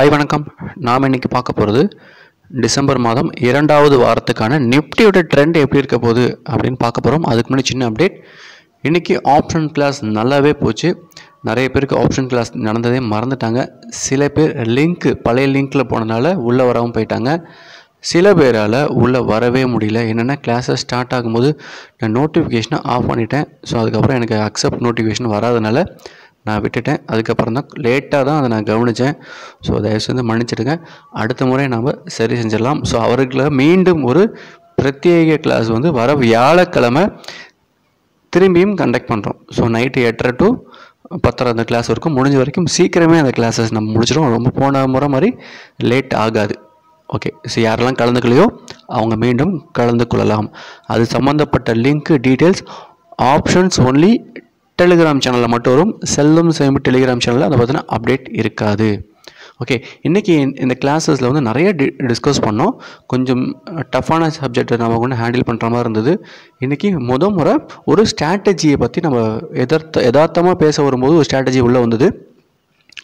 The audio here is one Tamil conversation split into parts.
ஹாய் வணக்கம். நாம் இன்றைக்கி பார்க்க போகிறது டிசம்பர் மாதம் 2வது வாரத்துக்கான நிஃப்டியோட ட்ரெண்ட் எப்படி இருக்க போகுது அப்படின்னு பார்க்க போகிறோம். அதுக்கு முன்னாடி சின்ன அப்டேட். இன்றைக்கி ஆப்ஷன் கிளாஸ் நல்லாவே போச்சு. நிறைய பேருக்கு ஆப்ஷன் கிளாஸ் நடந்ததே மறந்துட்டாங்க. சில பேர் பழைய லிங்க்கில் போனதுனால உள்ளே வரவும் போயிட்டாங்க. சில பேரால் உள்ளே வரவே முடியல. என்னென்னா கிளாஸஸ் ஸ்டார்ட் ஆகும்போது நான் நோட்டிஃபிகேஷனை ஆஃப் பண்ணிட்டேன். ஸோ அதுக்கப்புறம் எனக்கு அக்செப்ட் நோட்டிஃபிகேஷன் வராதனால நான் விட்டுட்டேன். அதுக்கப்புறம் தான் லேட்டாக தான் அதை நான் கவனித்தேன். ஸோ தயவுசெய்து மன்னிச்சிடுங்க. அடுத்த முறை நாம் சரி செஞ்சிடலாம். ஸோ அவர்களை மீண்டும் ஒரு பிரத்யேக கிளாஸ் வர வியாழக்கிழமை திரும்பியும் கண்டக்ட் பண்ணுறோம். ஸோ நைட்டு 8:30 to 10:30 அந்த கிளாஸ் இருக்கும். முடிஞ்ச வரைக்கும் சீக்கிரமே அந்த கிளாஸஸ் நம்ம முடிச்சிடும். ரொம்ப போன முறை மாதிரி லேட் ஆகாது. ஓகே. ஸோ யாரெல்லாம் கலந்துக்கலையோ அவங்க மீண்டும் கலந்து கொள்ளலாம். அது சம்மந்தப்பட்ட link details options only Telegram சேனலில் மட்டும் வரும். செல்லும் சேமி டெலிகிராம் சேனலில் அதை பார்த்தீங்கன்னா அப்டேட் இருக்காது. ஓகே. இன்றைக்கி இந்த கிளாஸஸில் நிறைய டிஸ்கஸ் பண்ணோம். கொஞ்சம் டஃப்பான சப்ஜெக்டை நம்ம ஹேண்டில் பண்ணுற மாதிரி இருந்தது. இன்றைக்கி முறை ஒரு ஸ்ட்ராட்டஜியை பற்றி நம்ம யதார்த்தமாக பேச வரும்போது ஒரு ஸ்ட்ராட்டஜி உள்ளே வந்தது.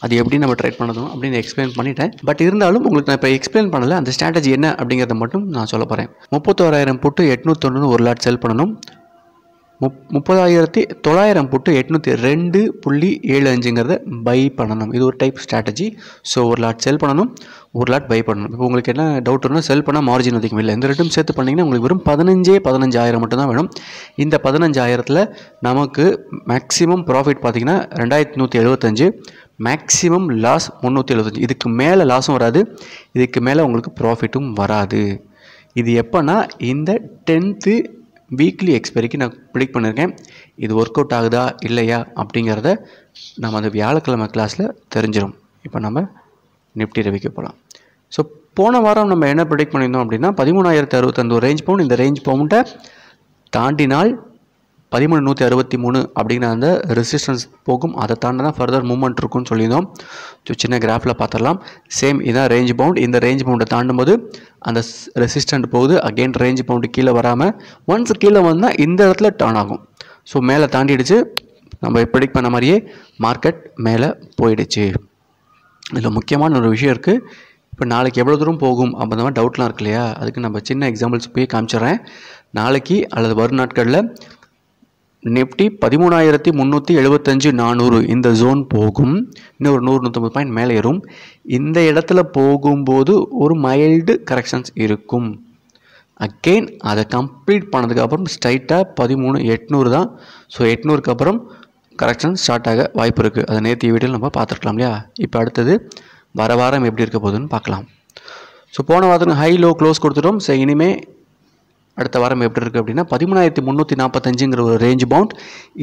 அது எப்படி நம்ம ட்ரேட் பண்ணணும் அப்படின்னு எக்ஸ்பிளைன் பண்ணிட்டேன். பட் இருந்தாலும் உங்களுக்கு நான் இப்போ எக்ஸ்பிளைன் பண்ணலை. அந்த ஸ்ட்ராட்டஜி என்ன அப்படிங்கிறத மட்டும் நான் சொல்ல போகிறேன். 31,000 போட்டு 801 ஒரு லாட் செல் பண்ணணும். 30,900 போட்டு 802.75 பை பண்ணணும். இது ஒரு டைப் ஸ்ட்ராட்டஜி. ஸோ ஒரு லாட் செல் பண்ணணும், ஒரு லாட் பை பண்ணணும். இப்போ உங்களுக்கு என்ன டவுட் வரும்னா செல் பண்ணால் மார்ஜின் அதிகம் இல்லை. இந்த ரெண்டும் சேர்த்து பண்ணிங்கன்னா உங்களுக்கு வெறும் 15,000 மட்டும்தான் வேணும். இந்த 15,000 நமக்கு மேக்ஸிமம் ப்ராஃபிட் பார்த்திங்கன்னா 2,175, மேக்ஸிமம் லாஸ் 375. இதுக்கு மேலே லாஸும் வராது, இதுக்கு மேலே உங்களுக்கு ப்ராஃபிட்டும் வராது. இது எப்போனா இந்த 10th வீக்லி எக்ஸ்பைரிக்கு நான் ப்ரிடிக்ட் பண்ணியிருக்கேன். இது ஒர்க் அவுட் ஆகுதா இல்லையா அப்படிங்கிறத நம்ம அந்த வியாழக்கிழமை கிளாஸில் தெரிஞ்சிடும். இப்போ நம்ம நிஃப்டி ரவிக்கு போகலாம். ஸோ போன வாரம் நம்ம என்ன ப்ரிடிக்ட் பண்ணியிருந்தோம் அப்படின்னா 13,065 ரேஞ்ச் பவுண்ட். இந்த ரேஞ்ச் பவுண்டை தாண்டினால் 13,163 அப்படிங்கிற அந்த ரெசிஸ்டன்ஸ் போகும். அதை தாண்டி தான் ஃபர்தர் மூவ்மெண்ட் இருக்குன்னு சொல்லியிருந்தோம். ஸோ சின்ன கிராஃபில் பார்த்துடலாம். சேம் இதான் ரேஞ்ச் பவுண்ட். இந்த ரேஞ்ச் பவுண்டை தாண்டும் போது அந்த ரெசிஸ்டன்ட் போகுது. அகெயின் ரேஞ்ச் பவுண்டு கீழே வராமல் ஒன்ஸ் கீழே வந்தால் இந்த இடத்துல டர்ன் ஆகும். ஸோ மேலே தாண்டிடுச்சு. நம்ம ப்ரிடிக்ட் பண்ண மாதிரியே மார்க்கெட் மேலே போயிடுச்சு. இதில் முக்கியமான ஒரு விஷயம் இருக்குது. இப்போ நாளைக்கு எவ்வளோ தூரம் போகும் அப்படின்ற மாதிரி டவுட்லாம் இருக்கு இல்லையா? அதுக்கு நம்ம சின்ன எக்ஸாம்பிள்ஸ் போய் காமிச்சிட்றேன். நாளைக்கு அல்லது வரும் நாட்களில் நிஃப்டி 13,375 400 இந்த ஜோன் போகும். இன்னும் ஒரு 100-150 பாயிண்ட் மேலே ஏறும். இந்த இடத்துல போகும்போது ஒரு மைல்டு கரெக்ஷன்ஸ் இருக்கும். அகெயின் அதை கம்ப்ளீட் பண்ணதுக்கப்புறம் ஸ்ட்ரைட்டாக 13,800 தான். ஸோ 800க்கு அப்புறம் கரெக்ஷன் ஸ்டார்ட் ஆக வாய்ப்பு இருக்குது. அதை நேற்று வீடியோவில் நம்ம பார்த்துருக்கலாம் இல்லையா? இப்போ அடுத்தது வர வாரம் எப்படி இருக்க போகுதுன்னு பார்க்கலாம். ஸோ போன வாரத்துக்கு ஹை லோ க்ளோஸ் கொடுத்துட்டோம். ஸோ இனிமேல் அடுத்த வாரம் எப்படி இருக்குது அப்படின்னா 13,345 ஒரு ரேஞ்ச் பவுண்ட்.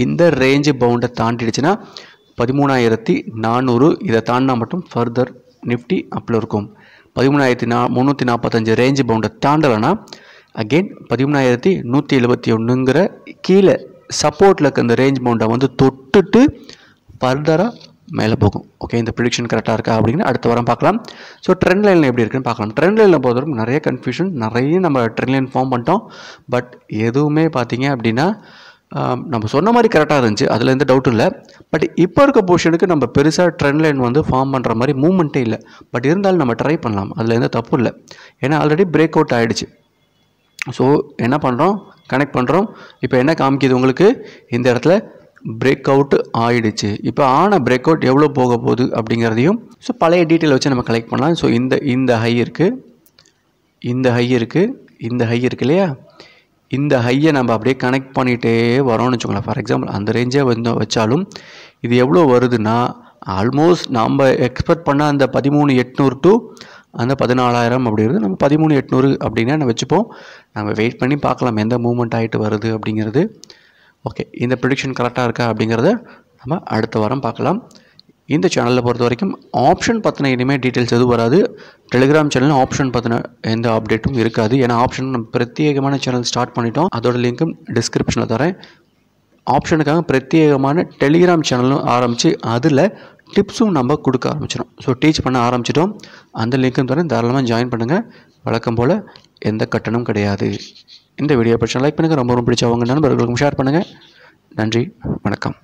இந்த ரேஞ்சு பவுண்டை தாண்டிடுச்சுன்னா 13,400 இதை தாண்டினா மட்டும் ஃபர்தர் நிஃப்டி அப்பில் இருக்கும். 13,345 ரேஞ்சு பவுண்டை தாண்டலைன்னா அகெயின் 13,171 கீழே சப்போர்ட்டில் இருக்க அந்த ரேஞ்ச் பவுண்டை தொட்டுட்டு ஃபர்தராக மேலே போகும். ஓகே. இந்த ப்ரிடிக்ஷன் கரெக்டாக இருக்கா அப்படின்னு அடுத்த வாரம் பார்க்கலாம். ஸோ ட்ரெண்ட் லைனில் எப்படி இருக்குன்னு பார்க்கலாம். ட்ரெண்ட் லைனில் பொறுத்தவரைக்கும் நிறைய கன்ஃபியூஷன், நிறைய நம்ம ட்ரெண்ட் லைன் ஃபார்ம் பண்ணிட்டோம். பட் எதுவுமே பார்த்தீங்க அப்படின்னா நம்ம சொன்ன மாதிரி கரெக்டாக இருந்துச்சு. அதில் எந்த டவுட்டும் இல்லை. பட் இப்போ இருக்க பொசிஷனுக்கு நம்ம பெருசாக ட்ரெண்ட் லைன் ஃபார்ம் பண்ணுற மாதிரி மூவ்மெண்ட்டே இல்லை. பட் இருந்தாலும் நம்ம ட்ரை பண்ணலாம். அதில் எந்த தப்பும் இல்லை. ஏன்னா ஆல்ரெடி பிரேக் அவுட் ஆகிடுச்சு. ஸோ என்ன பண்ணுறோம், கனெக்ட் பண்ணுறோம். இப்போ என்ன காமிக்குது உங்களுக்கு, இந்த இடத்துல பிரேக் அவுட் ஆகிடுச்சு. இப்போ ஆன பிரேக் அவுட் எவ்வளோ போக போகுது அப்படிங்கிறதையும் ஸோ பழைய டீட்டெயில் வச்சு நம்ம கலெக்ட் பண்ணலாம். ஸோ இந்த ஹை இருக்குது, இந்த ஹை இருக்குது, இந்த ஹை இருக்குது இல்லையா? இந்த ஹையை நம்ம அப்படியே கனெக்ட் பண்ணிகிட்டே வரோம்னு வச்சுக்கோங்களேன். ஃபார் எக்ஸாம்பிள் அந்த ரேஞ்சே வச்சாலும் இது எவ்வளோ வருதுன்னா ஆல்மோஸ்ட் நம்ம எக்ஸ்பெக்ட் பண்ண அந்த 13,800 to அந்த 14,000 அப்படிங்கிறது நம்ம 13,800 அப்படின்னா நம்ம வச்சுப்போம். நம்ம வெயிட் பண்ணி பார்க்கலாம் எந்த மூவ்மெண்ட் ஆகிட்டு வருது அப்படிங்கிறது. ஓகே. இந்த ப்ரிடிக்ஷன் கரெக்டாக இருக்கா அப்படிங்கிறத நம்ம அடுத்த வாரம் பார்க்கலாம். இந்த சேனலில் பொறுத்த வரைக்கும் ஆப்ஷன் பற்றின இனிமேல் டீட்டெயில்ஸ் எதுவும் வராது. டெலிகிராம் சேனலில் ஆப்ஷன் பற்றின எந்த அப்டேட்டும் இருக்காது. ஏன்னா ஆப்ஷன் நம்ம பிரத்யேகமான சேனல் ஸ்டார்ட் பண்ணிட்டோம். அதோட லிங்க்கும் டிஸ்கிரிப்ஷனில் தரேன். ஆப்ஷனுக்காக பிரத்யேகமான டெலிகிராம் சேனலும் ஆரம்பித்து அதில் டிப்ஸும் நம்ம கொடுக்க ஆரம்பிச்சிடும். ஸோ டீச் பண்ண ஆரம்பிச்சிட்டோம். அந்த லிங்க்கும் தரேன், தாராளமாக ஜாயின் பண்ணுங்கள். வழக்கம் போல் எந்த கட்டணம் கிடையாது. இந்த வீடியோ பிடிச்சா லைக் பண்ணுங்கள். ரொம்ப பிடிச்சவங்க நண்பர்களுக்கும் ஷேர் பண்ணுங்கள். நன்றி, வணக்கம்.